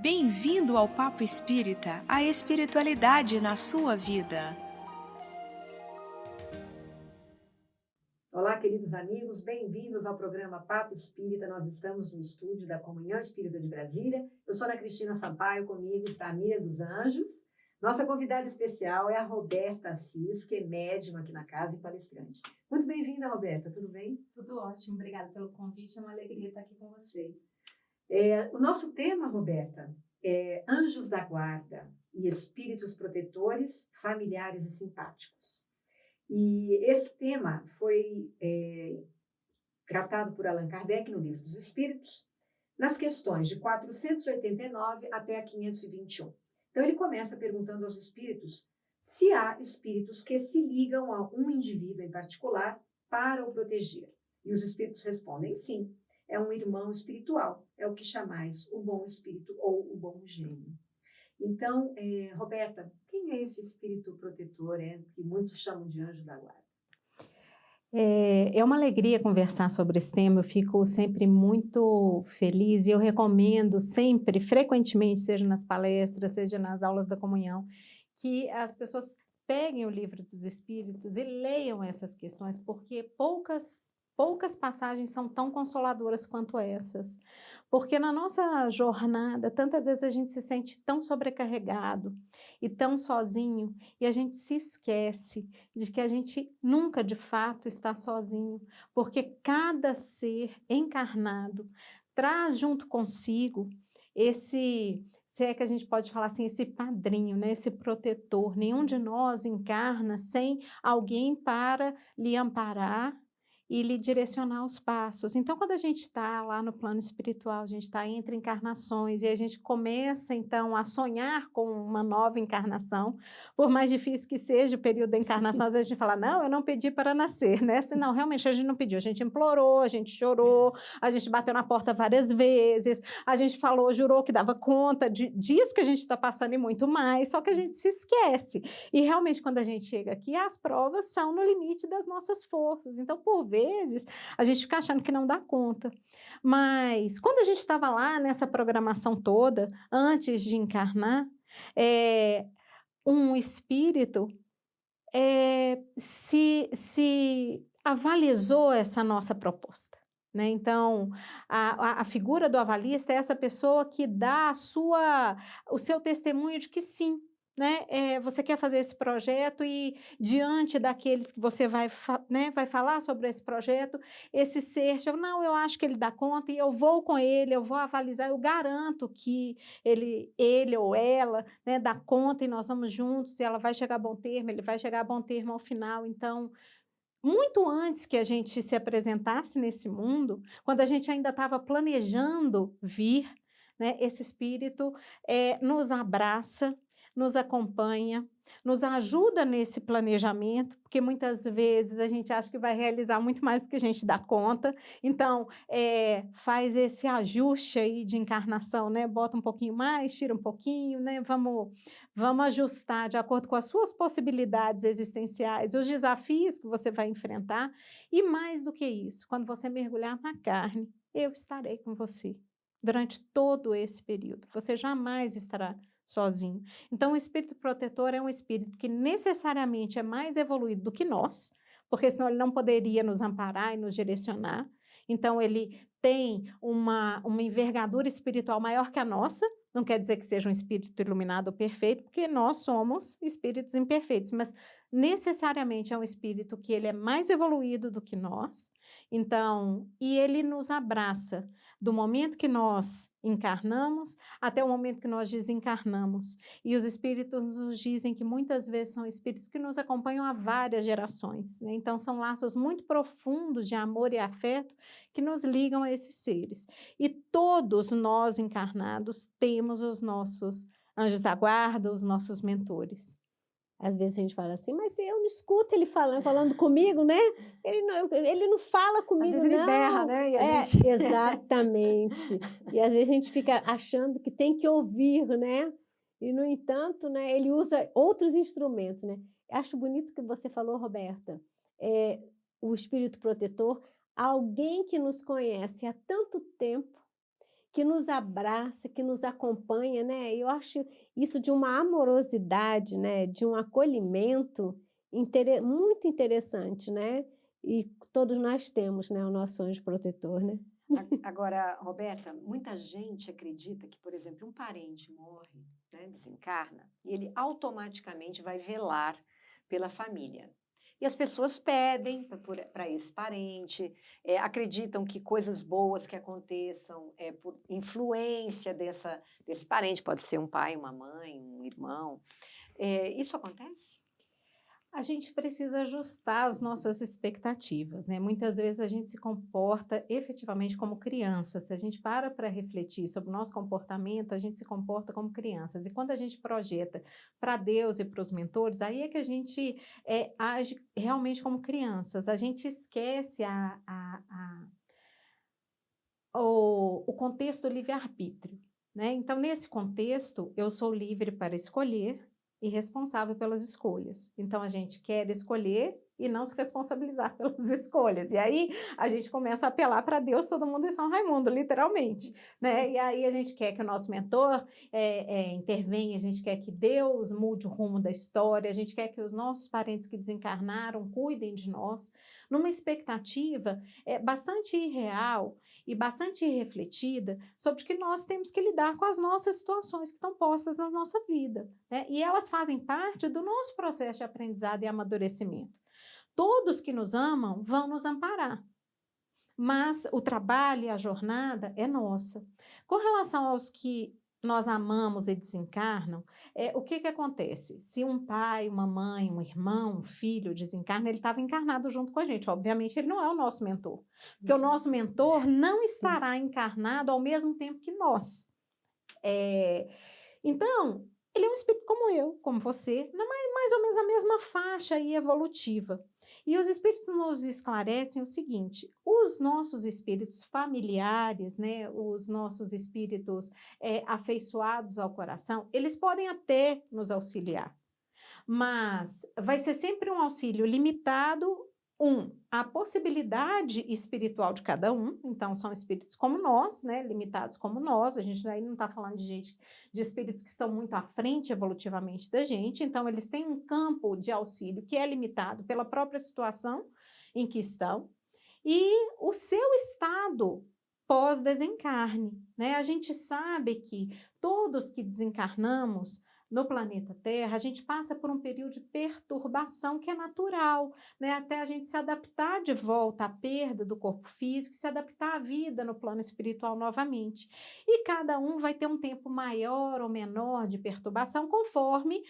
Bem-vindo ao Papo Espírita, a espiritualidade na sua vida. Olá, queridos amigos, bem-vindos ao programa Papo Espírita. Nós estamos no estúdio da Comunhão Espírita de Brasília. Eu sou Ana Cristina Sampaio, comigo está a Miriam dos Anjos. Nossa convidada especial é a Roberta Assis, que é médium aqui na casa e palestrante. Muito bem-vinda, Roberta, tudo bem? Tudo ótimo, obrigada pelo convite, é uma alegria estar aqui com vocês. O nosso tema, Roberta, é Anjos da Guarda e Espíritos Protetores, Familiares e Simpáticos. E esse tema foi tratado por Allan Kardec no Livro dos Espíritos, nas questões de 489 até a 521. Então, ele começa perguntando aos espíritos se há espíritos que se ligam a um indivíduo em particular para o proteger. E os espíritos respondem sim, é um irmão espiritual, é o que chamais o bom espírito ou o bom gênio. Então, Roberta, quem é esse espírito protetor, que muitos chamam de anjo da guarda? É uma alegria conversar sobre esse tema, eu fico sempre muito feliz e eu recomendo sempre, frequentemente, seja nas palestras, seja nas aulas da comunhão, que as pessoas peguem o Livro dos Espíritos e leiam essas questões, porque poucas passagens são tão consoladoras quanto essas. Porque na nossa jornada, tantas vezes a gente se sente tão sobrecarregado e tão sozinho, e a gente se esquece de que a gente nunca de fato está sozinho, porque cada ser encarnado traz junto consigo esse, se é que a gente pode falar assim, esse padrinho, né, esse protetor. Nenhum de nós encarna sem alguém para lhe amparar e lhe direcionar os passos. Então, quando a gente está lá no plano espiritual, a gente está entre encarnações e a gente começa, então, a sonhar com uma nova encarnação, por mais difícil que seja o período da encarnação, às vezes a gente fala, não, eu não pedi para nascer, né? Não, realmente a gente não pediu, a gente implorou, a gente chorou, a gente bateu na porta várias vezes, a gente falou, jurou que dava conta disso que a gente está passando e muito mais, só que a gente se esquece. E realmente, quando a gente chega aqui, as provas são no limite das nossas forças. Então, por vezes, a gente fica achando que não dá conta. Mas, quando a gente estava lá nessa programação toda, antes de encarnar, um espírito se avalizou essa nossa proposta. Né? Então, a figura do avalista é essa pessoa que dá o seu testemunho de que sim, né? Você quer fazer esse projeto e diante daqueles que você vai falar sobre esse projeto, esse ser, não, eu acho que ele dá conta e eu vou com ele, eu vou avalizar, eu garanto que ele ou ela, né, dá conta e nós vamos juntos e ela vai chegar a bom termo, ele vai chegar a bom termo ao final. Então, muito antes que a gente se apresentasse nesse mundo, quando a gente ainda estava planejando vir, né, esse espírito nos abraça, nos acompanha, nos ajuda nesse planejamento, porque muitas vezes a gente acha que vai realizar muito mais do que a gente dá conta, então faz esse ajuste aí de encarnação, né? Bota um pouquinho mais, tira um pouquinho, né? Vamos ajustar de acordo com as suas possibilidades existenciais, os desafios que você vai enfrentar, e mais do que isso, quando você mergulhar na carne, eu estarei com você durante todo esse período, você jamais estará sozinho. Então, o espírito protetor é um espírito que necessariamente é mais evoluído do que nós, porque senão ele não poderia nos amparar e nos direcionar. Então, ele tem uma envergadura espiritual maior que a nossa, não quer dizer que seja um espírito iluminado ou perfeito, porque nós somos espíritos imperfeitos, mas necessariamente é um espírito que ele é mais evoluído do que nós, então, e ele nos abraça do momento que nós encarnamos até o momento que nós desencarnamos. E os espíritos nos dizem que muitas vezes são espíritos que nos acompanham há várias gerações, né? Então, são laços muito profundos de amor e afeto que nos ligam a esses seres. E todos nós encarnados temos os nossos anjos da guarda, os nossos mentores. Às vezes a gente fala assim, mas eu não escuto ele falando comigo, né? Ele não fala comigo, às vezes não. Ele berra, né? E Exatamente. E às vezes a gente fica achando que tem que ouvir, né? E, no entanto, né, ele usa outros instrumentos, né? Acho bonito que você falou, Roberta, o espírito protetor, alguém que nos conhece há tanto tempo, que nos abraça, que nos acompanha, né? Eu acho isso de uma amorosidade, né? De um acolhimento muito interessante, né? E todos nós temos, né? O nosso anjo protetor, né? Agora, Roberta, muita gente acredita que, por exemplo, um parente morre, né, desencarna, e ele automaticamente vai velar pela família. E as pessoas pedem para esse parente, acreditam que coisas boas que aconteçam por influência desse parente, pode ser um pai, uma mãe, um irmão. Isso acontece? A gente precisa ajustar as nossas expectativas, né? Muitas vezes a gente se comporta efetivamente como criança. Se a gente para refletir sobre o nosso comportamento, a gente se comporta como crianças. E quando a gente projeta para Deus e para os mentores, aí é que a gente age realmente como crianças. A gente esquece o contexto do livre-arbítrio, né? Então, nesse contexto, eu sou livre para escolher e responsável pelas escolhas. Então, a gente quer escolher e não se responsabilizar pelas escolhas. E aí, a gente começa a apelar para Deus, todo mundo em São Raimundo, literalmente, né? E aí, a gente quer que o nosso mentor intervenha, a gente quer que Deus mude o rumo da história, a gente quer que os nossos parentes que desencarnaram cuidem de nós, numa expectativa bastante irreal e bastante irrefletida sobre que nós temos que lidar com as nossas situações que estão postas na nossa vida, né? E elas fazem parte do nosso processo de aprendizado e amadurecimento. Todos que nos amam vão nos amparar, mas o trabalho e a jornada é nossa. Com relação aos que nós amamos e desencarnam, o que acontece? Se um pai, uma mãe, um irmão, um filho desencarna, ele estava encarnado junto com a gente. Obviamente, ele não é o nosso mentor, porque o nosso mentor não estará encarnado ao mesmo tempo que nós. Então, ele é um espírito como eu, como você, mais ou menos a mesma faixa aí evolutiva. E os espíritos nos esclarecem o seguinte: os nossos espíritos familiares, né, os nossos espíritos afeiçoados ao coração, eles podem até nos auxiliar, mas vai ser sempre um auxílio limitado. A possibilidade espiritual de cada um, então são espíritos como nós, né, limitados como nós, a gente aí não está falando de espíritos que estão muito à frente evolutivamente da gente, então eles têm um campo de auxílio que é limitado pela própria situação em que estão, e o seu estado pós-desencarne, né? A gente sabe que todos que desencarnamos no planeta Terra, a gente passa por um período de perturbação que é natural, né? Até a gente se adaptar de volta à perda do corpo físico, se adaptar à vida no plano espiritual novamente. E cada um vai ter um tempo maior ou menor de perturbação conforme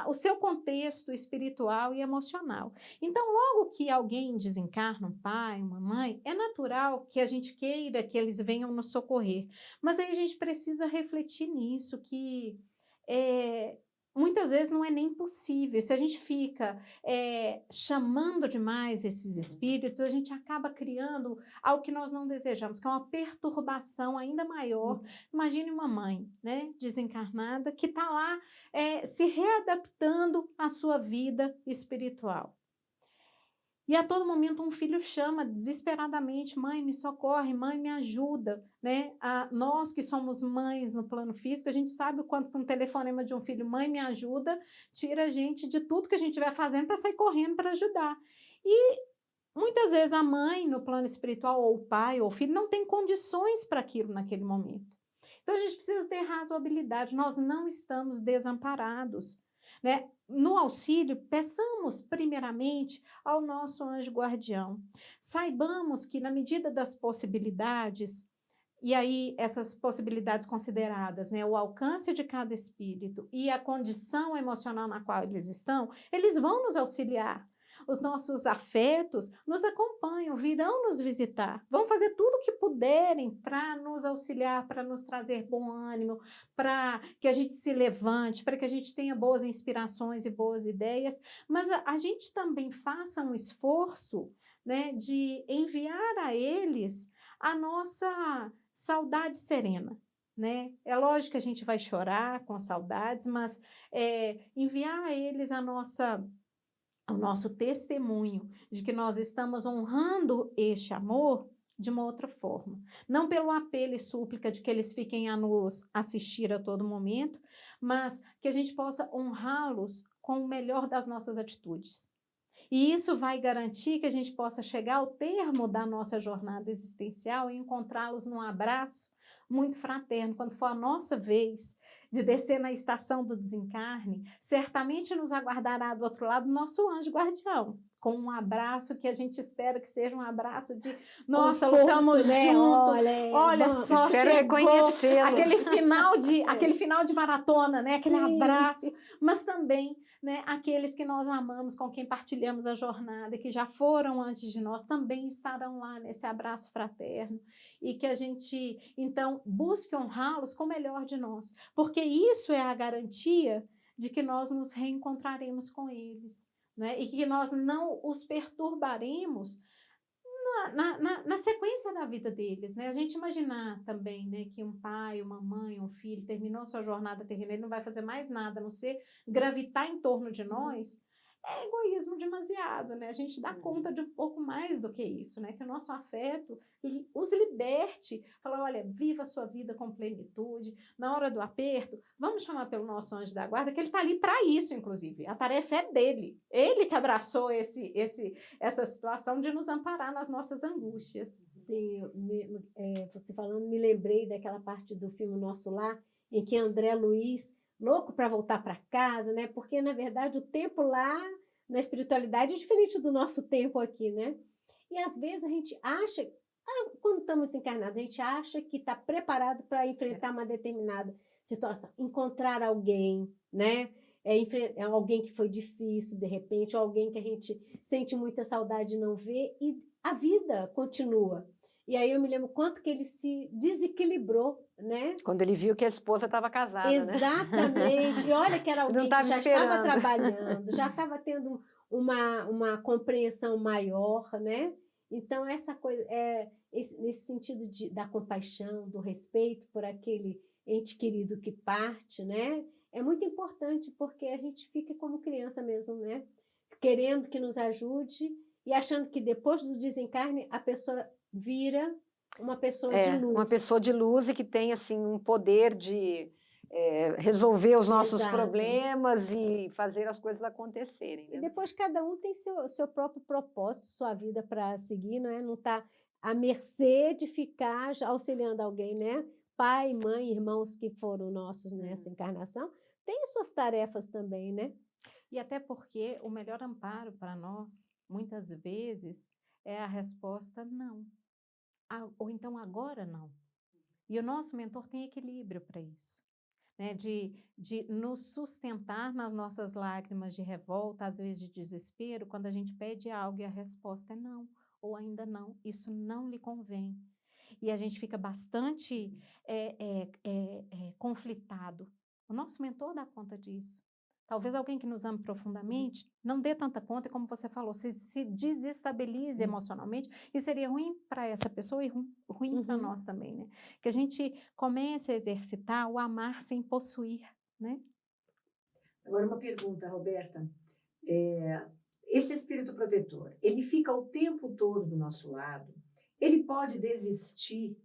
o seu contexto espiritual e emocional. Então, logo que alguém desencarna, um pai, uma mãe, é natural que a gente queira que eles venham nos socorrer. Mas aí a gente precisa refletir nisso, que muitas vezes não é nem possível. Se a gente fica chamando demais esses espíritos, a gente acaba criando algo que nós não desejamos, que é uma perturbação ainda maior. Imagine uma mãe, né, desencarnada, que está lá se readaptando à sua vida espiritual. E a todo momento um filho chama desesperadamente: mãe, me socorre, mãe, me ajuda, né? Nós que somos mães no plano físico, a gente sabe o quanto um telefonema de um filho, mãe, me ajuda, tira a gente de tudo que a gente estiver fazendo para sair correndo para ajudar. E muitas vezes a mãe no plano espiritual, ou o pai, ou o filho, não tem condições para aquilo naquele momento. Então a gente precisa ter razoabilidade, nós não estamos desamparados, né? No auxílio, peçamos primeiramente ao nosso anjo guardião. Saibamos que, na medida das possibilidades, e aí essas possibilidades consideradas, né, o alcance de cada espírito e a condição emocional na qual eles estão, eles vão nos auxiliar. Os nossos afetos nos acompanham, virão nos visitar, vão fazer tudo o que puderem para nos auxiliar, para nos trazer bom ânimo, para que a gente se levante, para que a gente tenha boas inspirações e boas ideias, mas a gente também faça um esforço, né, de enviar a eles a nossa saudade serena. Né? É lógico que a gente vai chorar com saudades, mas enviar a eles o nosso testemunho de que nós estamos honrando este amor de uma outra forma. Não pelo apelo e súplica de que eles fiquem a nos assistir a todo momento, mas que a gente possa honrá-los com o melhor das nossas atitudes. E isso vai garantir que a gente possa chegar ao termo da nossa jornada existencial e encontrá-los num abraço muito fraterno. Quando for a nossa vez de descer na estação do desencarne, certamente nos aguardará do outro lado nosso anjo guardião, com um abraço que a gente espera que seja um abraço de nossa, Conforto, lutamos né? junto, Olha, só espero chegou reconhecê-lo. aquele final de maratona, né? Aquele Sim. abraço, mas também, né, aqueles que nós amamos, com quem partilhamos a jornada, que já foram antes de nós, também estarão lá nesse abraço fraterno, e que a gente, então, busque honrá-los com o melhor de nós, porque isso é a garantia de que nós nos reencontraremos com eles, né? E que nós não os perturbaremos na sequência da vida deles, né? A gente imaginar também, né, que um pai, uma mãe, um filho terminou sua jornada terrena, ele não vai fazer mais nada, a não ser gravitar em torno de nós, é egoísmo demasiado, né? A gente dá conta de um pouco mais do que isso, né? Que o nosso afeto os liberte, fala, olha, viva a sua vida com plenitude, na hora do aperto, vamos chamar pelo nosso anjo da guarda, que ele está ali para isso, inclusive, a tarefa é dele, ele que abraçou essa situação de nos amparar nas nossas angústias. Sim, você falando, me lembrei daquela parte do filme Nosso Lar, em que André Luiz, louco para voltar para casa, né? Porque, na verdade, o tempo lá na espiritualidade é diferente do nosso tempo aqui, né? E, às vezes, a gente acha, quando estamos encarnados, a gente acha que está preparado para enfrentar uma determinada situação. Encontrar alguém, né? É alguém que foi difícil, de repente, ou alguém que a gente sente muita saudade de não ver, e a vida continua. E aí eu me lembro quanto que ele se desequilibrou, né? Quando ele viu que a esposa estava casada, Exatamente. né? E olha que era alguém que já esperando. estava trabalhando, já estava tendo uma compreensão maior, né? Então, essa coisa, nesse sentido da compaixão, do respeito por aquele ente querido que parte, né? É muito importante, porque a gente fica como criança mesmo, né? Querendo que nos ajude e achando que depois do desencarne a pessoa vira uma pessoa de luz. Uma pessoa de luz e que tem assim, um poder de resolver os nossos Exato. problemas e fazer as coisas acontecerem. Né? E depois cada um tem seu próprio propósito, sua vida para seguir, não é? Não está à mercê de ficar auxiliando alguém, né? Pai, mãe, irmãos que foram nossos nessa encarnação, têm suas tarefas também, né? E até porque o melhor amparo para nós, muitas vezes, é a resposta não. Ou então agora não. E o nosso mentor tem equilíbrio para isso, né? De nos sustentar nas nossas lágrimas de revolta, às vezes de desespero, quando a gente pede algo e a resposta é não, ou ainda não, isso não lhe convém. E a gente fica bastante conflitado. O nosso mentor dá conta disso. Talvez alguém que nos ame profundamente não dê tanta conta, como você falou, se desestabilize emocionalmente, e seria ruim para essa pessoa e ruim para nós também, né? Que a gente comece a exercitar o amar sem possuir, né? Agora uma pergunta, Roberta. Esse espírito protetor, ele fica o tempo todo do nosso lado? Ele pode desistir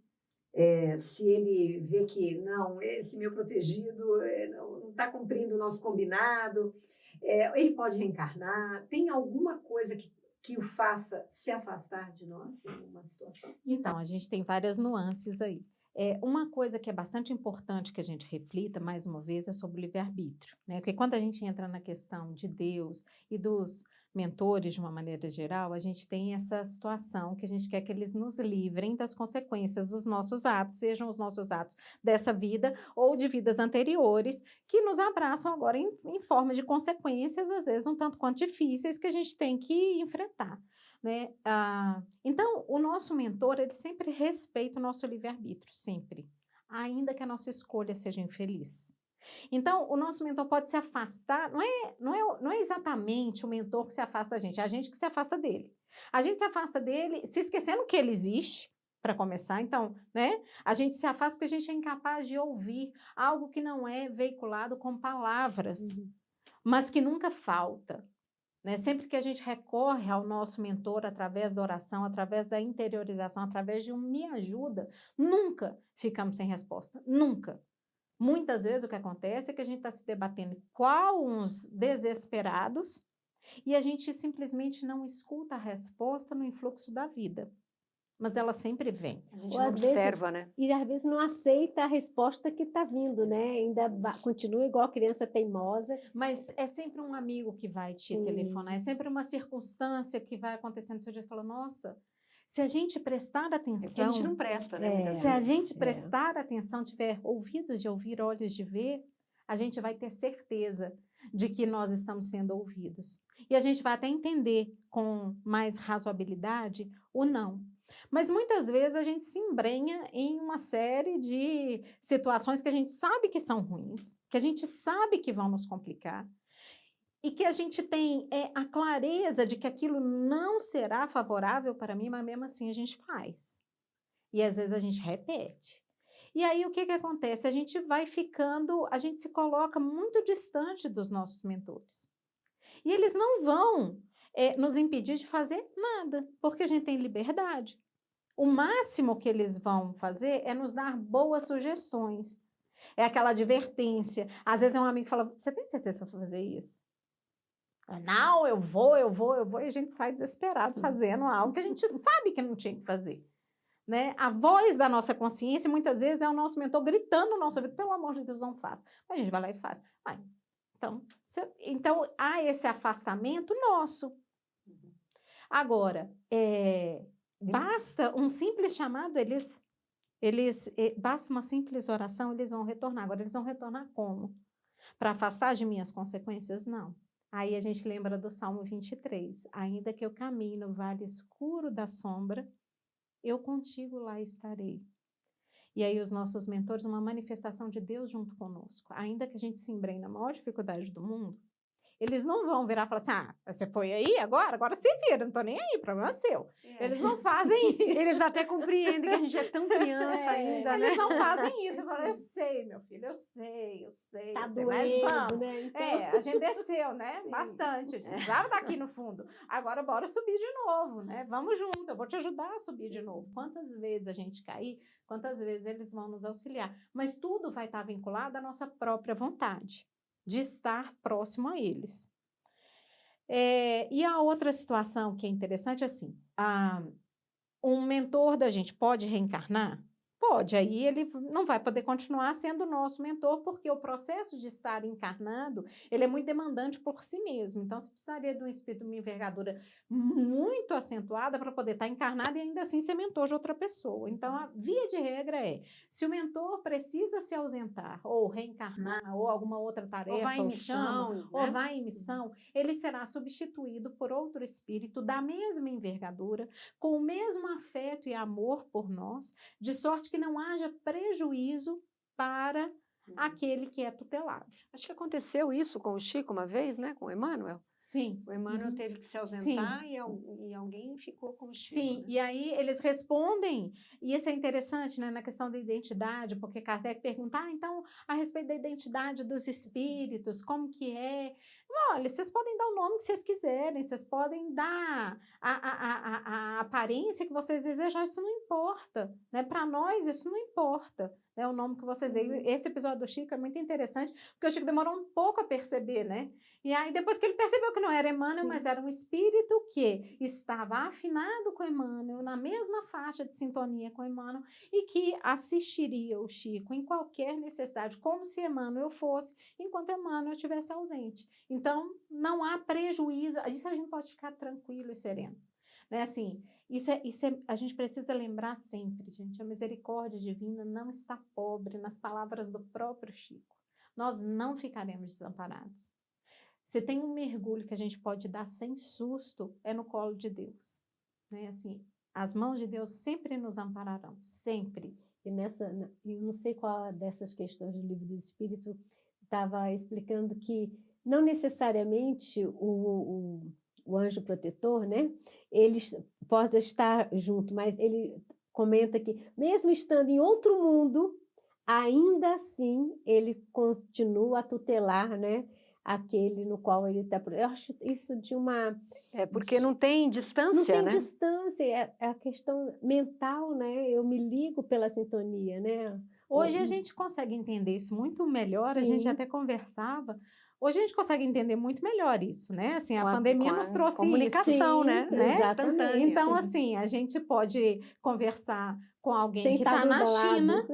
se ele vê que, não, esse meu protegido não está cumprindo o nosso combinado, ele pode reencarnar? Tem alguma coisa que o faça se afastar de nós em alguma situação? Então, a gente tem várias nuances aí. Uma coisa que é bastante importante que a gente reflita, mais uma vez, é sobre o livre-arbítrio, né? Porque quando a gente entra na questão de Deus e dos mentores, de uma maneira geral, a gente tem essa situação que a gente quer que eles nos livrem das consequências dos nossos atos, sejam os nossos atos dessa vida ou de vidas anteriores, que nos abraçam agora em forma de consequências, às vezes um tanto quanto difíceis, que a gente tem que enfrentar, né? Então, o nosso mentor, ele sempre respeita o nosso livre-arbítrio, sempre, ainda que a nossa escolha seja infeliz. Então, o nosso mentor pode se afastar, não é exatamente o mentor que se afasta da gente, é a gente que se afasta dele. A gente se afasta dele se esquecendo que ele existe, para começar, então, né? A gente se afasta porque a gente é incapaz de ouvir algo que não é veiculado com palavras, mas que nunca falta. né? Sempre que a gente recorre ao nosso mentor através da oração, através da interiorização, através de um me ajuda, nunca ficamos sem resposta, nunca. Muitas vezes o que acontece é que a gente está se debatendo qual uns desesperados e a gente simplesmente não escuta a resposta no influxo da vida. Mas ela sempre vem. A gente Ou não às vezes- observa, né? E às vezes não aceita a resposta que está vindo, né? Ainda continua igual criança teimosa. Mas é sempre um amigo que vai te Sim. telefonar, é sempre uma circunstância que vai acontecendo no seu dia e fala, nossa, se a gente prestar É porque a atenção, gente não presta, né? É. muitas se a vezes. gente É. prestar atenção, tiver ouvidos de ouvir, olhos de ver, a gente vai ter certeza de que nós estamos sendo ouvidos. E a gente vai até entender com mais razoabilidade o não. Mas muitas vezes a gente se embrenha em uma série de situações que a gente sabe que são ruins, que a gente sabe que vão nos complicar, e que a gente tem a clareza de que aquilo não será favorável para mim, mas mesmo assim a gente faz. E às vezes a gente repete. E aí o que acontece? A gente vai ficando, a gente se coloca muito distante dos nossos mentores. E eles não vão nos impedir de fazer nada, porque a gente tem liberdade. O máximo que eles vão fazer é nos dar boas sugestões. É aquela advertência. Às vezes é um amigo que fala, você tem certeza que vai fazer isso? Não, eu vou, e a gente sai desesperado Sim. fazendo algo que a gente sabe que não tinha que fazer. Né? A voz da nossa consciência, muitas vezes, é o nosso mentor gritando no nosso ouvido, pelo amor de Deus, não faça. Mas a gente vai lá e faz. Então, há esse afastamento nosso. Agora, basta um simples chamado, basta uma simples oração, eles vão retornar. Agora, eles vão retornar como? Para afastar de mim as consequências? Não. Aí a gente lembra do Salmo 23. Ainda que eu caminhe no vale escuro da sombra, eu contigo lá estarei. E aí os nossos mentores, uma manifestação de Deus junto conosco. Ainda que a gente se embrenhe na maior dificuldade do mundo, eles não vão virar e falar assim, você foi aí agora se vira, não estou nem aí, problema é seu. Eles não fazem isso. Eles até compreendem que a gente é tão criança ainda, né? Eles não fazem isso. Eu falo, eu sei, meu filho, eu sei. Tá eu sei, mas doendo, vamos. né? Então, A gente desceu, né? Sim. Bastante. A gente precisava estar aqui no fundo. Agora bora subir de novo, né? Vamos junto, eu vou te ajudar a subir de novo. Quantas vezes a gente cair, quantas vezes eles vão nos auxiliar. Mas tudo vai estar vinculado à nossa própria vontade de estar próximo a eles. E a outra situação que é interessante, assim, um mentor da gente pode reencarnar? Pode, aí ele não vai poder continuar sendo nosso mentor, porque o processo de estar encarnado, ele é muito demandante por si mesmo. Então, você precisaria de um espírito de uma envergadura muito acentuada para poder estar encarnado e ainda assim ser mentor de outra pessoa. Então, a via de regra se o mentor precisa se ausentar, ou reencarnar, ou alguma outra tarefa, Ou vai em ou missão, chama, né? ou vai em missão, ele será substituído por outro espírito da mesma envergadura, com o mesmo afeto e amor por nós, de sorte que não haja prejuízo para aquele que é tutelado. Acho que aconteceu isso com o Chico uma vez, né? Com o Emmanuel. Sim. O Emmanuel Uhum. teve que se ausentar Sim, e alguém ficou com o Chico. Sim, né? e aí eles respondem, e isso é interessante, né, na questão da identidade, porque Kardec pergunta, então, a respeito da identidade dos espíritos, como que é? Olha, vocês podem dar o nome que vocês quiserem, vocês podem dar a aparência que vocês desejarem, isso não importa, né? Para nós, isso não importa, né? O nome que vocês deem. Esse episódio do Chico é muito interessante, porque o Chico demorou um pouco a perceber, né? E aí, depois que ele percebeu que não era Emmanuel, Sim. mas era um espírito que estava afinado com Emmanuel, na mesma faixa de sintonia com Emmanuel, e que assistiria o Chico em qualquer necessidade, como se Emmanuel fosse, enquanto Emmanuel estivesse ausente. Então, não há prejuízo, isso a gente pode ficar tranquilo e sereno. Né? Assim, a gente precisa lembrar sempre, gente, a misericórdia divina não está pobre, nas palavras do próprio Chico. Nós não ficaremos desamparados. Se tem um mergulho que a gente pode dar sem susto, é no colo de Deus. Né? Assim, as mãos de Deus sempre nos ampararão, sempre. E eu não sei qual dessas questões do Livro do Espírito estava explicando que não necessariamente o anjo protetor, né, ele pode estar junto, mas ele comenta que mesmo estando em outro mundo, ainda assim ele continua a tutelar, né, aquele no qual ele está. Eu acho isso de uma... Porque não tem Não distância, tem né? distância, é a questão mental, né? Eu me ligo pela sintonia, né? Hoje a gente consegue entender isso muito melhor, a gente Sim. até conversava. Hoje a gente consegue entender muito melhor isso, né? Assim, a Com pandemia com nos trouxe comunicação, Sim, né? exatamente. Então, Sim. assim, a gente pode conversar com alguém Sem que estar está do na lado. China,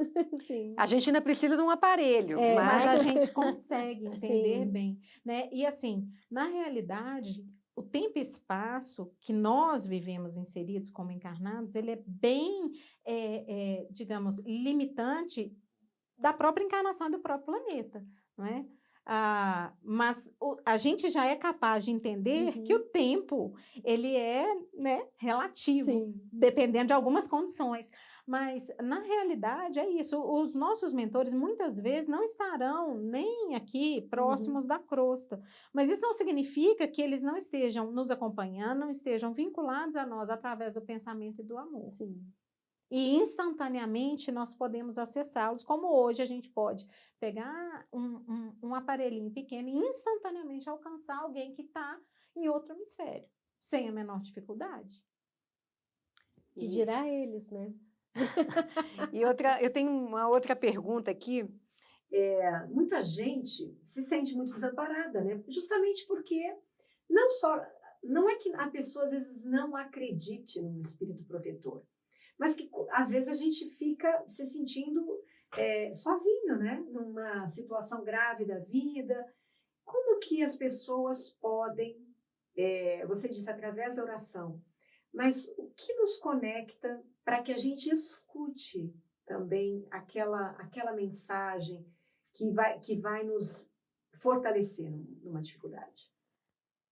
Sim. A gente ainda precisa de um aparelho, mas a mas gente consegue entender Sim. bem, né? E assim, na realidade, o tempo e espaço que nós vivemos inseridos como encarnados, ele é bem, digamos, limitante da própria encarnação e do próprio planeta, não é? Mas a gente já é capaz de entender que o tempo, ele é, né, relativo, Sim. dependendo de algumas condições. Mas, na realidade, é isso. Os nossos mentores, muitas vezes, não estarão nem aqui próximos da crosta. Mas isso não significa que eles não estejam nos acompanhando, não estejam vinculados a nós através do pensamento e do amor. Sim. E instantaneamente nós podemos acessá-los, como hoje a gente pode pegar um aparelhinho pequeno e instantaneamente alcançar alguém que está em outro hemisfério, sem a menor dificuldade. E dirá eles, né? Eu tenho uma outra pergunta aqui. Muita gente se sente muito desamparada, né? Justamente porque não é que a pessoa às vezes não acredite no espírito protetor, mas que às vezes a gente fica se sentindo sozinho, né? Numa situação grave da vida. Como que as pessoas podem, você disse através da oração, mas o que nos conecta para que a gente escute também aquela mensagem que vai nos fortalecer numa dificuldade?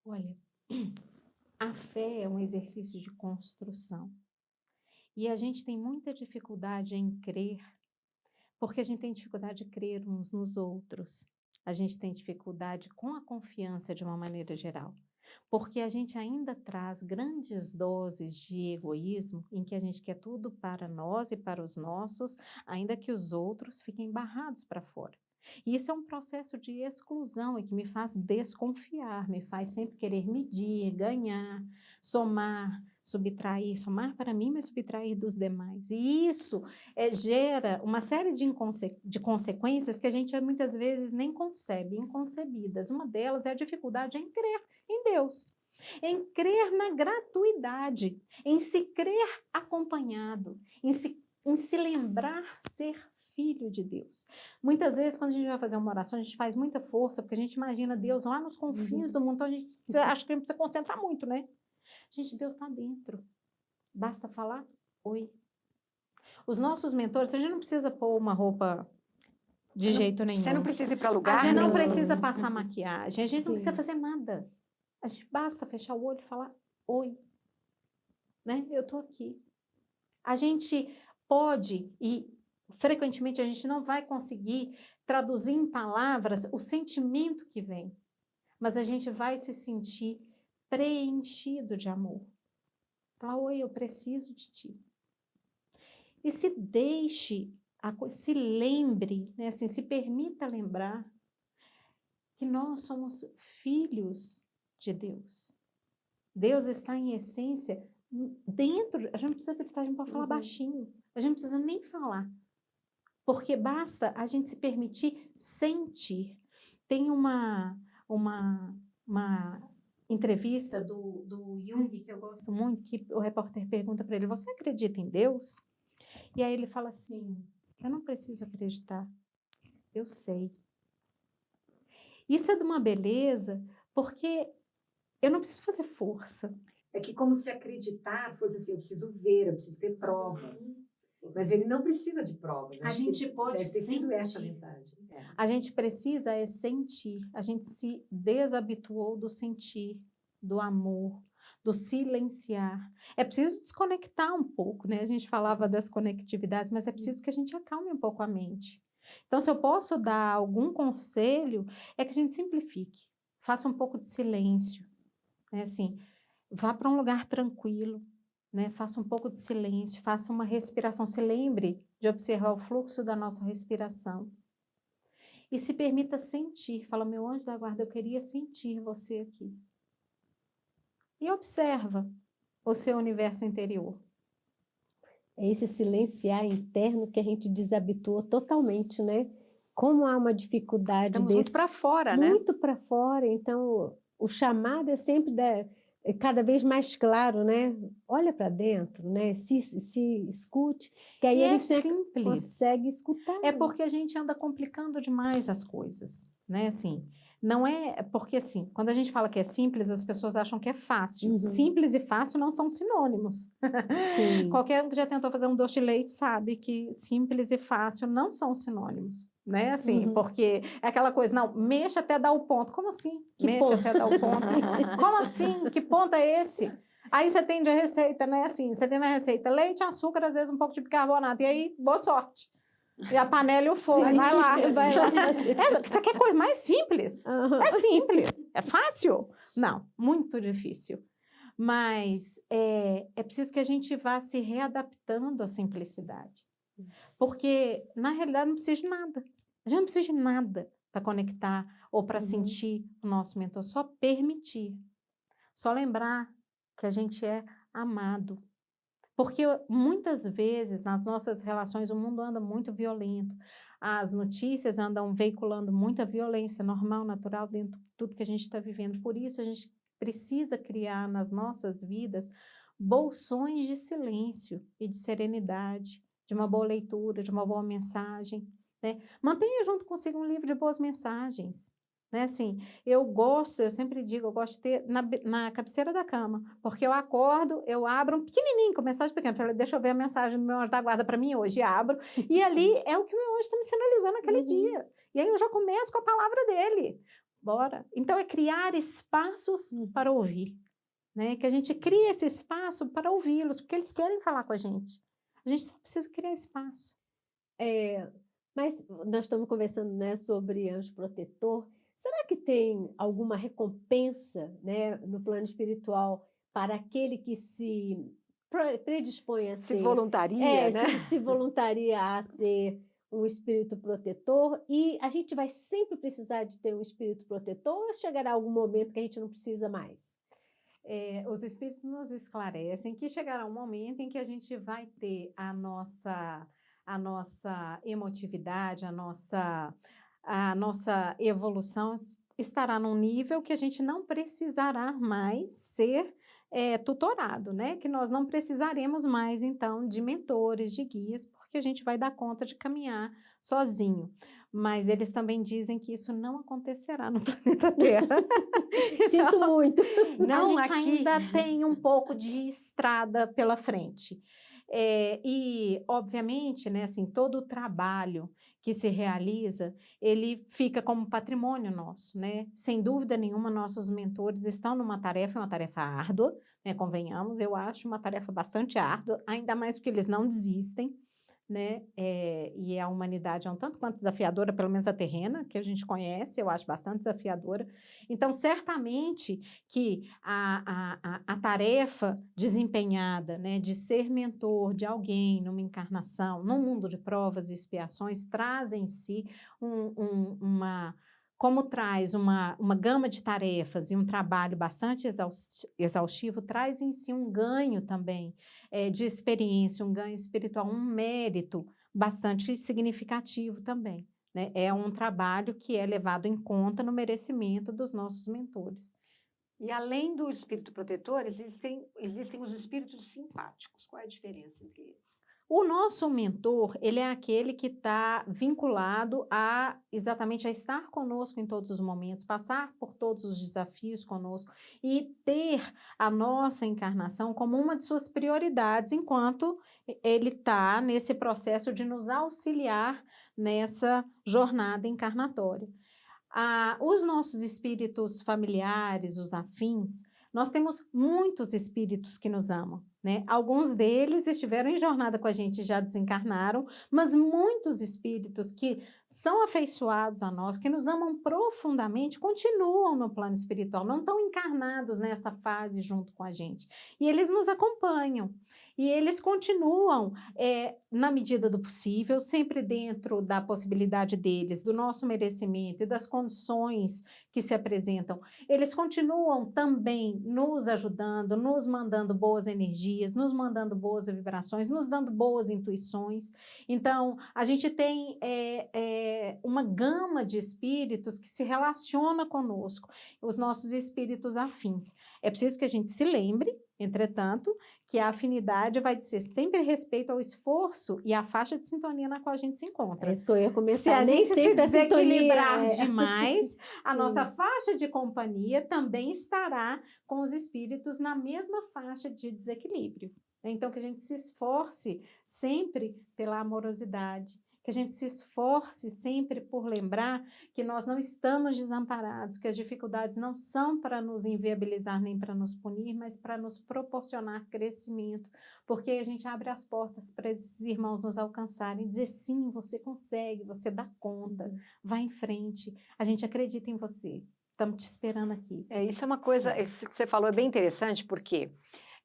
Olha, a fé é um exercício de construção. E a gente tem muita dificuldade em crer, porque a gente tem dificuldade de crer uns nos outros. A gente tem dificuldade com a confiança de uma maneira geral. Porque a gente ainda traz grandes doses de egoísmo em que a gente quer tudo para nós e para os nossos, ainda que os outros fiquem barrados para fora. E isso é um processo de exclusão e que me faz desconfiar, me faz sempre querer medir, ganhar, somar, subtrair, somar para mim, mas subtrair dos demais. E isso gera uma série de consequências que a gente muitas vezes nem concebe, inconcebidas. Uma delas é a dificuldade em crer em Deus, em crer na gratuidade, em se crer acompanhado, em se lembrar ser filho de Deus. Muitas vezes, quando a gente vai fazer uma oração, a gente faz muita força, porque a gente imagina Deus lá nos confins do mundo, então a gente acha que a gente precisa concentrar muito, né? Gente, Deus está dentro. Basta falar oi. Os nossos mentores, a gente não precisa pôr uma roupa de jeito nenhum. Você não precisa ir para A lugar gente não nenhum. precisa passar maquiagem, a gente não Sim. precisa fazer nada. A gente basta fechar o olho e falar oi. Né? Eu tô aqui. A gente pode, e frequentemente a gente não vai conseguir traduzir em palavras o sentimento que vem, mas a gente vai se sentir preenchido de amor. Fala, oi, eu preciso de ti. E se deixe, se lembre, né, assim, se permita lembrar que nós somos filhos de Deus. Deus está em essência dentro, a gente não precisa gritar, a gente pode falar baixinho, a gente não precisa nem falar, porque basta a gente se permitir sentir. Tem uma entrevista do Jung, que eu gosto muito, que o repórter pergunta para ele, você acredita em Deus? E aí ele fala assim, eu não preciso acreditar, eu sei. Isso é de uma beleza, porque eu não preciso fazer força. É que como se acreditar fosse assim, eu preciso ver, eu preciso ter provas. Mas ele não precisa de provas. A gente pode deve ter sido essa sentir. mensagem. A gente precisa sentir. A gente se desabituou do sentir, do amor, do silenciar. É preciso desconectar um pouco, né? A gente falava das conectividades, mas é preciso que a gente acalme um pouco a mente. Então, se eu posso dar algum conselho, é que a gente simplifique. Faça um pouco de silêncio. Né? Assim, vá para um lugar tranquilo. Né? Faça um pouco de silêncio, faça uma respiração. Se lembre de observar o fluxo da nossa respiração. e se permita sentir. Fala, meu anjo da guarda, eu queria sentir você aqui. E observa o seu universo interior. É esse silenciar interno que a gente desabitua totalmente, né? Como há uma dificuldade Estamos muito para fora, né? muito para fora, então o chamado é sempre é cada vez mais claro, né? Olha para dentro, né? Se escute, que aí E a é gente simples. consegue escutar. É porque a gente anda complicando demais as coisas, né? Assim, não é porque assim, quando a gente fala que é simples, as pessoas acham que é fácil. Uhum. Simples e fácil não são sinônimos. Sim. Qualquer um que já tentou fazer um doce de leite sabe que simples e fácil não são sinônimos, né? Assim, Uhum. porque é aquela coisa, não, mexa até dar o ponto. Como assim? Que Mexa ponto? até dar o ponto. Como assim? Que ponto é esse? Aí você tem de receita, né? Assim, você tem na receita leite, açúcar, às vezes um pouco de bicarbonato. E aí, boa sorte. E a panela e o fogo, Sim, vai lá. vai lá fazer. Você quer coisa mais simples? Aham. É simples. É fácil? Não, muito difícil. Mas é preciso que a gente vá se readaptando à simplicidade. Porque, na realidade, não precisa de nada. A gente não precisa de nada para conectar ou para Uhum. sentir o nosso mentor. Só permitir. Só lembrar que a gente é amado. Porque muitas vezes nas nossas relações o mundo anda muito violento, as notícias andam veiculando muita violência normal, natural dentro de tudo que a gente está vivendo. Por isso a gente precisa criar nas nossas vidas bolsões de silêncio e de serenidade, de uma boa leitura, de uma boa mensagem, né? Mantenha junto consigo um livro de boas mensagens. Né, assim, eu sempre digo, eu gosto de ter na cabeceira da cama, porque eu acordo, eu abro um pequenininho, com mensagem pequena, falei, deixa eu ver a mensagem do meu anjo da guarda para mim hoje, e abro, e ali é o que o meu anjo está me sinalizando naquele dia, e aí eu já começo com a palavra dele, bora. Então é criar espaços para ouvir, né, que a gente cria esse espaço para ouvi-los, porque eles querem falar com a gente só precisa criar espaço. Mas nós estamos conversando, né, sobre anjo protetor. Será que tem alguma recompensa, né, no plano espiritual para aquele que se predispõe a Se ser, voluntaria, né? se voluntaria a ser um espírito protetor? E a gente vai sempre precisar de ter um espírito protetor ou chegará algum momento que a gente não precisa mais? Os espíritos nos esclarecem que chegará um momento em que a gente vai ter a nossa emotividade, a nossa evolução estará num nível que a gente não precisará mais ser tutorado, né? Que nós não precisaremos mais, então, de mentores, de guias, porque a gente vai dar conta de caminhar sozinho. Mas eles também dizem que isso não acontecerá no planeta Terra. Sinto muito. Não a gente aqui. ainda tem um pouco de estrada pela frente. E, obviamente, né, assim, todo o trabalho que se realiza, ele fica como patrimônio nosso, né? Sem dúvida nenhuma, nossos mentores estão numa tarefa, uma tarefa árdua, né? Convenhamos, eu acho uma tarefa bastante árdua, ainda mais porque eles não desistem, né? E a humanidade é um tanto quanto desafiadora, pelo menos a terrena, que a gente conhece, eu acho bastante desafiadora. Então, certamente que a tarefa desempenhada, né, de ser mentor de alguém numa encarnação, num mundo de provas e expiações, traz em si como traz uma gama de tarefas e um trabalho bastante exaustivo, traz em si um ganho também de experiência, um ganho espiritual, um mérito bastante significativo também, né? É um trabalho que é levado em conta no merecimento dos nossos mentores. E além do espírito protetor, existem os espíritos simpáticos. Qual é a diferença entre eles? O nosso mentor, ele é aquele que está vinculado exatamente a estar conosco em todos os momentos, passar por todos os desafios conosco e ter a nossa encarnação como uma de suas prioridades, enquanto ele está nesse processo de nos auxiliar nessa jornada encarnatória. Os nossos espíritos familiares, os afins, nós temos muitos espíritos que nos amam. né? Alguns deles estiveram em jornada com a gente, já desencarnaram, mas muitos espíritos que são afeiçoados a nós, que nos amam profundamente, continuam no plano espiritual, não estão encarnados nessa fase junto com a gente. E eles nos acompanham. E eles continuam, na medida do possível, sempre dentro da possibilidade deles, do nosso merecimento e das condições que se apresentam. Eles continuam também nos ajudando, nos mandando boas energias, nos mandando boas vibrações, nos dando boas intuições. Então, a gente tem uma gama de espíritos que se relaciona conosco, os nossos espíritos afins. É preciso que a gente se lembre, entretanto, que a afinidade vai dizer sempre respeito ao esforço e à faixa de sintonia na qual a gente se encontra. É isso que eu ia comentar. Se a Nem gente se sempre a desequilibrar sintonia demais, a Sim. nossa faixa de companhia também estará com os espíritos na mesma faixa de desequilíbrio. Então, que a gente se esforce sempre pela amorosidade, que a gente se esforce sempre por lembrar que nós não estamos desamparados, que as dificuldades não são para nos inviabilizar nem para nos punir, mas para nos proporcionar crescimento, porque a gente abre as portas para esses irmãos nos alcançarem, dizer sim, você consegue, você dá conta, vai em frente, a gente acredita em você, estamos te esperando aqui. Isso é uma coisa, isso que você falou é bem interessante, porque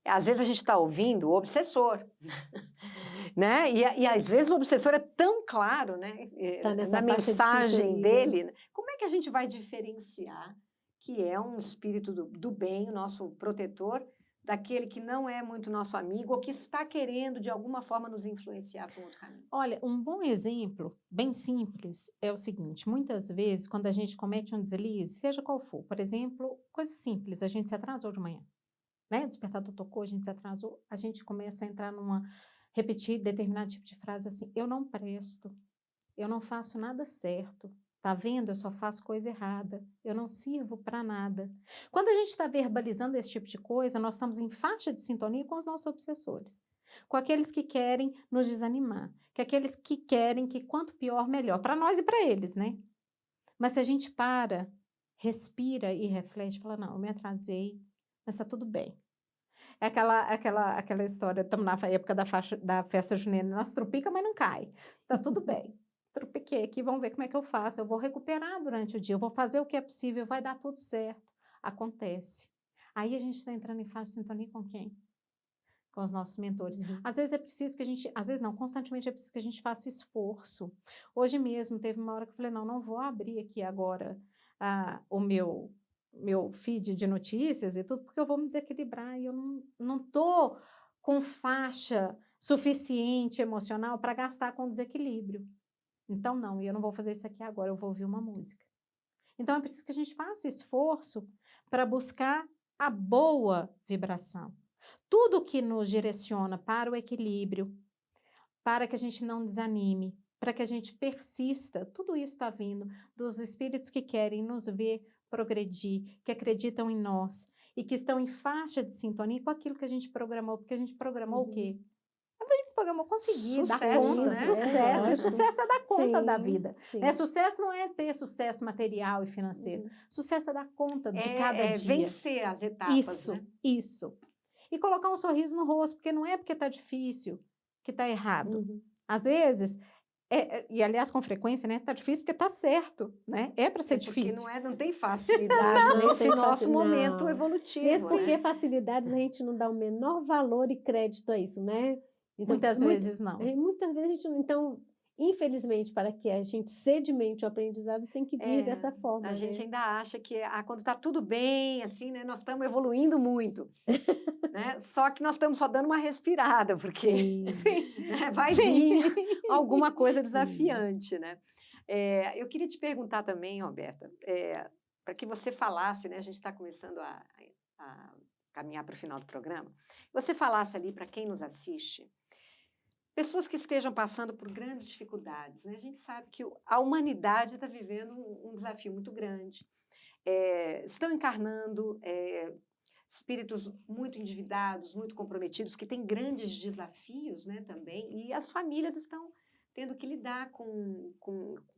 às vezes a gente está ouvindo o obsessor, né? E às vezes o obsessor é tão claro, né? Tá nessa Na faixa de mensagem sintonia. dele. Como é que a gente vai diferenciar que é um espírito do bem, o nosso protetor, daquele que não é muito nosso amigo ou que está querendo, de alguma forma, nos influenciar para um outro caminho? Olha, um bom exemplo, bem simples, é o seguinte, muitas vezes, quando a gente comete um deslize, seja qual for, por exemplo, coisa simples, a gente se atrasou de manhã, né? O despertador tocou, a gente se atrasou, a gente começa a entrar repetir determinado tipo de frase assim, eu não presto, eu não faço nada certo, tá vendo? Eu só faço coisa errada, eu não sirvo para nada. Quando a gente está verbalizando esse tipo de coisa, nós estamos em faixa de sintonia com os nossos obsessores, com aqueles que querem nos desanimar, que aqueles que querem que quanto pior, melhor, para nós e para eles, né? Mas se a gente para, respira e reflete, fala, não, eu me atrasei, mas tá tudo bem. É aquela história, estamos na época da festa junina, nós tropica, mas não cai. Tá tudo bem. Tropiquei aqui, vamos ver como é que eu faço. Eu vou recuperar durante o dia, eu vou fazer o que é possível, vai dar tudo certo. Acontece. Aí a gente está entrando em faixa de sintonia com quem? Com os nossos mentores. Uhum. Às vezes é preciso que a gente, às vezes não, constantemente é preciso que a gente faça esforço. Hoje mesmo teve uma hora que eu falei, não vou abrir aqui agora o meu feed de notícias e tudo, porque eu vou me desequilibrar e eu não tô com faixa suficiente emocional para gastar com desequilíbrio. Então, não, e eu não vou fazer isso aqui agora, eu vou ouvir uma música. Então, é preciso que a gente faça esforço para buscar a boa vibração. Tudo que nos direciona para o equilíbrio, para que a gente não desanime, para que a gente persista, tudo isso está vindo dos espíritos que querem nos ver progredir, que acreditam em nós e que estão em faixa de sintonia com aquilo que a gente programou, porque a gente programou o quê? A gente programou conseguir, dar Sucesso, conta, né? sucesso, e sucesso é dar conta Sim, da vida. sim. Sucesso não é ter sucesso material e financeiro, sucesso é dar conta de cada dia. Vencer as etapas, Isso, né? isso. E colocar um sorriso no rosto, porque não é porque está difícil que está errado. Uhum. Às vezes, e aliás com frequência, né? Está difícil porque está certo, né? É para ser difícil. Porque não tem facilidade Não nesse tem nosso momento não. evolutivo. Mesmo né? porque facilidades a gente não dá o menor valor e crédito a isso, né? Então, Muitas vezes não. Muitas vezes a gente não. Então, infelizmente, para que a gente sedimente o aprendizado, tem que vir dessa forma. A gente né? ainda acha que quando está tudo bem, assim, né? Nós estamos evoluindo muito. né? Só que nós estamos só dando uma respirada, porque né, vai vir alguma coisa desafiante, né? Eu queria te perguntar também, Roberta, para que você falasse, né? A gente está começando a caminhar para o final do programa. Você falasse ali para quem nos assiste, pessoas que estejam passando por grandes dificuldades, né? A gente sabe que a humanidade está vivendo um desafio muito grande. Estão encarnando espíritos muito endividados, muito comprometidos, que têm grandes desafios, né, também, e as famílias estão tendo que lidar com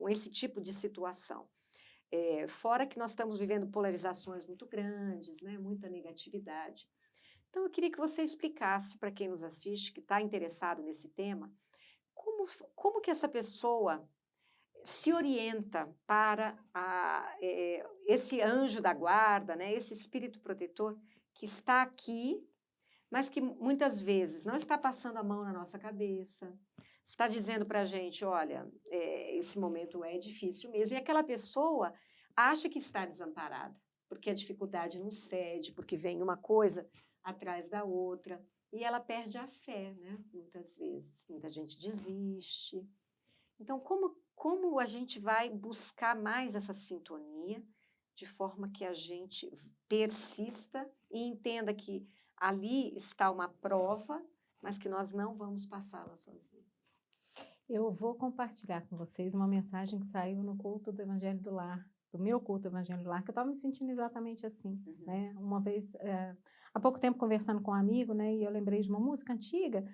esse tipo de situação. Fora que nós estamos vivendo polarizações muito grandes, né, muita negatividade. Então, eu queria que você explicasse para quem nos assiste, que está interessado nesse tema, como que essa pessoa se orienta para esse anjo da guarda, né, esse espírito protetor que está aqui, mas que muitas vezes não está passando a mão na nossa cabeça, está dizendo para a gente, olha, esse momento é difícil mesmo, e aquela pessoa acha que está desamparada, porque a dificuldade não cede, porque vem uma coisa atrás da outra, e ela perde a fé, né? Muitas vezes. Muita gente desiste. Então, como a gente vai buscar mais essa sintonia, de forma que a gente persista e entenda que ali está uma prova, mas que nós não vamos passá-la sozinhos. Eu vou compartilhar com vocês uma mensagem que saiu no culto do Evangelho do Lar, do meu culto do Evangelho do Lar, que eu estava me sentindo exatamente assim, né? Uma vez, há pouco tempo, conversando com um amigo, né? E eu lembrei de uma música antiga,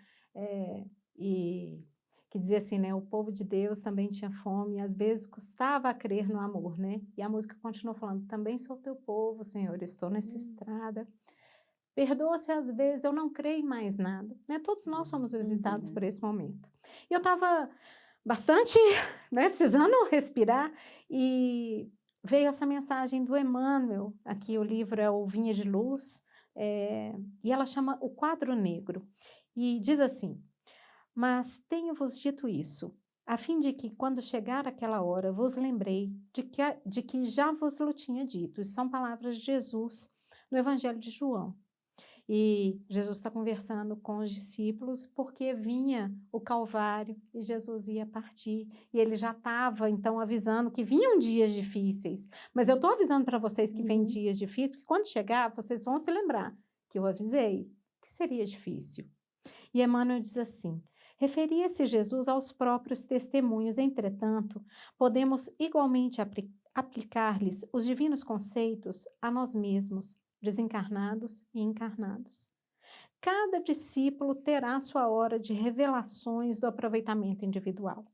e que dizia assim, né? O povo de Deus também tinha fome, e às vezes custava a crer no amor, né? E a música continuou falando, também sou teu povo, Senhor, estou nessa estrada. Perdoa se às vezes eu não creio em mais nada, né? Todos nós somos visitados por esse momento. E eu estava bastante, né, precisando respirar, e veio essa mensagem do Emmanuel, aqui o livro é o Vinha de Luz, e ela chama O Quadro Negro, e diz assim, mas tenho-vos dito isso, a fim de que, quando chegar aquela hora, vos lembrei de que já vos lo tinha dito. Isso são palavras de Jesus no Evangelho de João. E Jesus está conversando com os discípulos porque vinha o Calvário e Jesus ia partir. E ele já estava, então, avisando que vinham dias difíceis. Mas eu estou avisando para vocês que vem dias difíceis, porque quando chegar, vocês vão se lembrar que eu avisei que seria difícil. E Emmanuel diz assim, referia-se Jesus aos próprios testemunhos, entretanto, podemos igualmente aplicar-lhes os divinos conceitos a nós mesmos, desencarnados e encarnados. Cada discípulo terá sua hora de revelações do aproveitamento individual.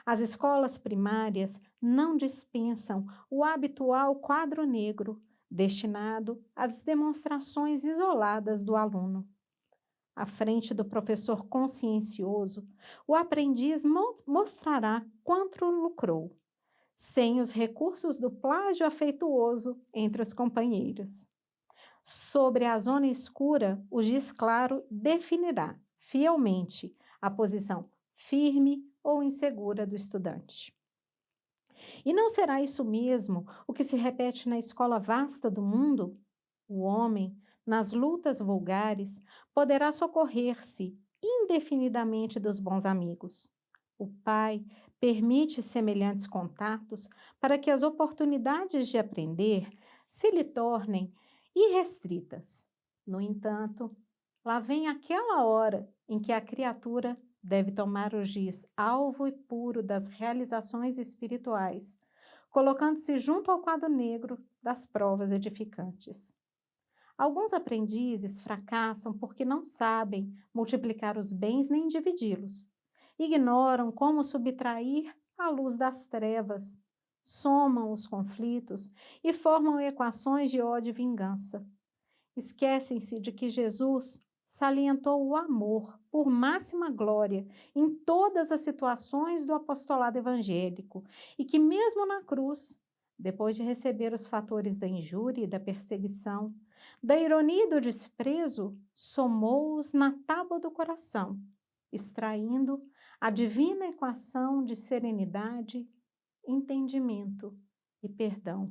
As escolas primárias não dispensam o habitual quadro negro, destinado às demonstrações isoladas do aluno. À frente do professor consciencioso, o aprendiz mostrará quanto lucrou, sem os recursos do plágio afetuoso entre os companheiros. Sobre a zona escura, o giz claro definirá fielmente a posição firme ou insegura do estudante. E não será isso mesmo o que se repete na escola vasta do mundo? O homem, nas lutas vulgares, poderá socorrer-se indefinidamente dos bons amigos. O pai permite semelhantes contatos para que as oportunidades de aprender se lhe tornem irrestritas. No entanto, lá vem aquela hora em que a criatura deve tomar o giz alvo e puro das realizações espirituais, colocando-se junto ao quadro negro das provas edificantes. Alguns aprendizes fracassam porque não sabem multiplicar os bens nem dividi-los. Ignoram como subtrair a luz das trevas, somam os conflitos e formam equações de ódio e vingança. Esquecem-se de que Jesus salientou o amor por máxima glória em todas as situações do apostolado evangélico e que mesmo na cruz, depois de receber os fatores da injúria e da perseguição, da ironia e do desprezo, somou-os na tábua do coração, extraindo a divina equação de serenidade, entendimento e perdão.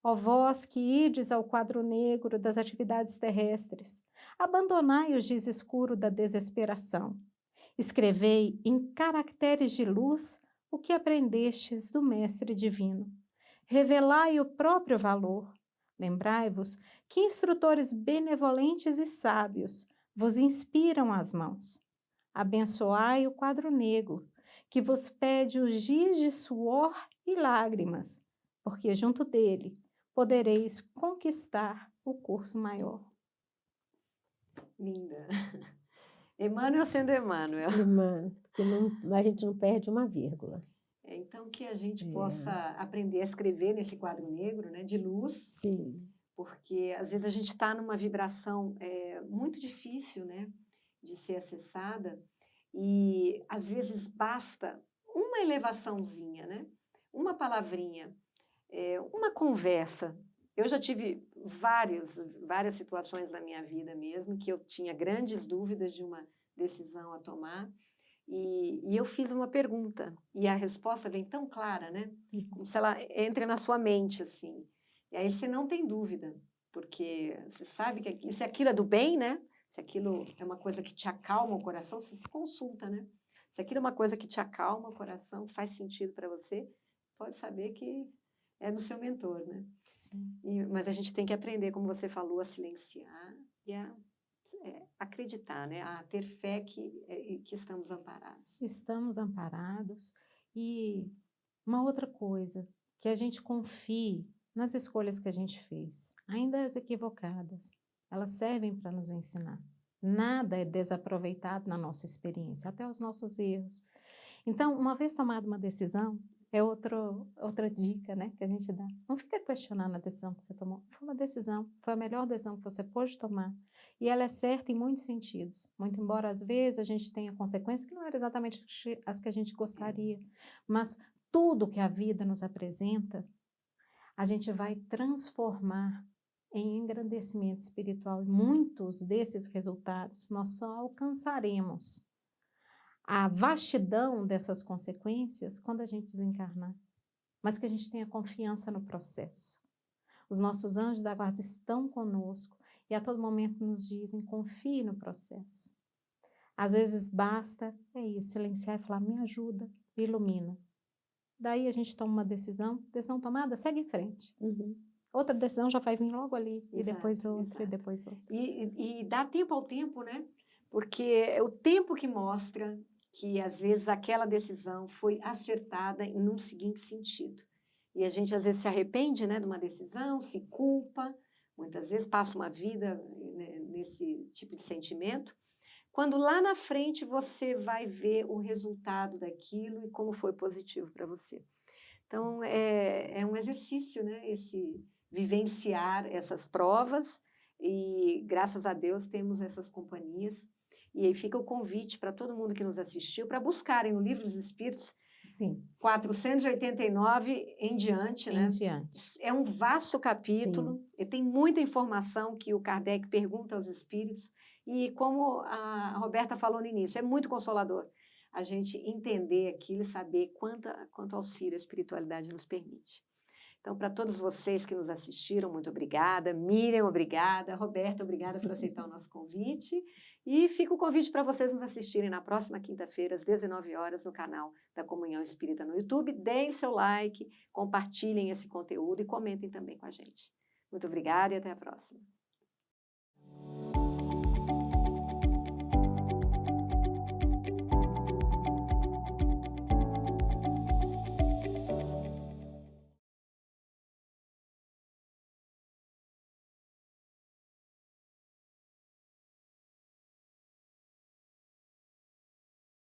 Ó vós que ides ao quadro negro das atividades terrestres, abandonai o giz escuro da desesperação. Escrevei em caracteres de luz o que aprendestes do Mestre Divino. Revelai o próprio valor. Lembrai-vos que instrutores benevolentes e sábios vos inspiram as mãos. Abençoai o quadro negro, que vos pede os dias de suor e lágrimas, porque junto dele podereis conquistar o curso maior. Linda. Emmanuel sendo Emmanuel. Emmanuel, que a gente não perde uma vírgula. Então, que a gente possa aprender a escrever nesse quadro negro, né, de luz, Sim. porque às vezes a gente está numa vibração muito difícil, né, de ser acessada, e às vezes basta uma elevaçãozinha, né, uma palavrinha, uma conversa. Eu já tive várias situações na minha vida mesmo, que eu tinha grandes dúvidas de uma decisão a tomar, e eu fiz uma pergunta, e a resposta vem tão clara, né? Como se ela entre na sua mente, assim. E aí você não tem dúvida, porque você sabe que se aquilo é do bem, né? Se aquilo é uma coisa que te acalma o coração, você se consulta, né? Se aquilo é uma coisa que te acalma o coração, faz sentido para você, pode saber que é do seu mentor, né? Sim. Mas a gente tem que aprender, como você falou, a silenciar e a acreditar, né? A ter fé que estamos amparados. Estamos amparados. E uma outra coisa, que a gente confie nas escolhas que a gente fez, ainda as equivocadas, elas servem para nos ensinar. Nada é desaproveitado na nossa experiência, até os nossos erros. Então, uma vez tomada uma decisão, é outra dica, né, que a gente dá. Não fica questionando a decisão que você tomou. Foi uma decisão, foi a melhor decisão que você pôde tomar. E ela é certa em muitos sentidos. Muito embora, às vezes, a gente tenha consequências que não eram exatamente as que a gente gostaria. Mas tudo que a vida nos apresenta, a gente vai transformar em engrandecimento espiritual. E muitos desses resultados nós só alcançaremos a vastidão dessas consequências quando a gente desencarnar, mas que a gente tenha confiança no processo. Os nossos anjos da guarda estão conosco e a todo momento nos dizem, confie no processo. Às vezes basta, silenciar e falar, me ajuda, me ilumina. Daí a gente toma uma decisão tomada, segue em frente. Outra decisão já vai vir logo ali, e depois outra, e depois outra. E dá tempo ao tempo, né? Porque é o tempo que mostra que, às vezes, aquela decisão foi acertada em um seguinte sentido. E a gente, às vezes, se arrepende, né, de uma decisão, se culpa, muitas vezes passa uma vida, né, nesse tipo de sentimento, quando lá na frente você vai ver o resultado daquilo e como foi positivo para você. Então, é um exercício, né, esse vivenciar essas provas, e graças a Deus temos essas companhias. E aí fica o convite para todo mundo que nos assistiu para buscarem no Livro dos Espíritos, Sim. 489 em diante, né? Em diante. É um vasto capítulo, e tem muita informação que o Kardec pergunta aos espíritos, e como a Roberta falou no início, é muito consolador a gente entender aquilo e saber quanto auxílio a espiritualidade nos permite. Então, para todos vocês que nos assistiram, muito obrigada. Miriam, obrigada. Roberta, obrigada por aceitar o nosso convite. E fica o convite para vocês nos assistirem na próxima quinta-feira, às 19 horas, no canal da Comunhão Espírita no YouTube. Deem seu like, compartilhem esse conteúdo e comentem também com a gente. Muito obrigada e até a próxima.